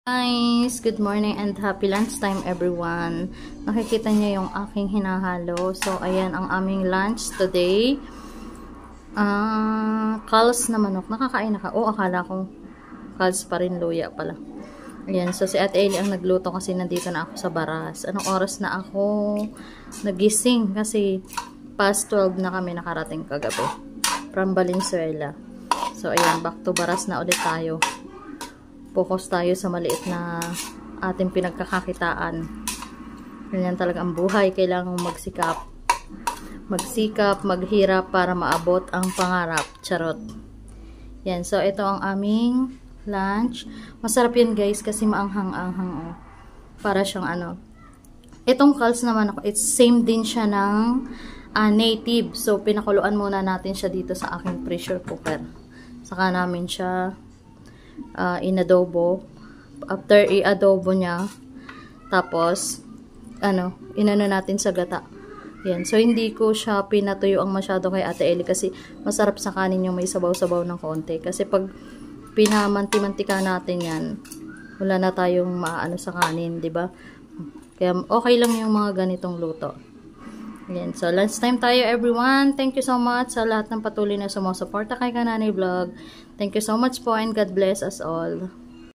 Guys, good morning and happy lunchtime everyone. Nakikita niyo yung aking hinahalo. So, ayan ang aming lunch today. Calls na manok. Nakakain na ka? Oh, akala ko calls pa rin, luya pala. Ayan, so si Ate Eli ang nagluto kasi nandito na ako sa Baras. Anong oras na ako nagising? Kasi past 12 na kami nakarating kagabi from Valenzuela. So, ayan, back to Baras na ulit tayo. Focus tayo sa maliit na ating pinagkakakitaan. Ganyan talaga ang buhay. Kailangan magsikap. Magsikap, maghirap para maabot ang pangarap. Charot. Yan. So, ito ang aming lunch. Masarap yun guys kasi maanghang-anghang. Oh. Para siyang ano. Itong calls naman ako, it's same din siya ng native. So, pinakuluan muna natin siya dito sa aking pressure cooker. Saka namin siya inadobo. After i-adobo niya, tapos inano natin sa gata. Yan. So hindi ko siya pinatuyo ang masyado kay Ate Eli kasi masarap sa kanin yung may sabaw-sabaw ng konti. Kasi pag pinamanti-mantika natin yan, wala na tayong maano sa kanin, 'di ba? Kaya okay lang yung mga ganitong luto. Yan. So, lunchtime tayo everyone. Thank you so much sa lahat ng patuloy na sumusuporta kay Kananay Vlog. Thank you so much po and God bless us all.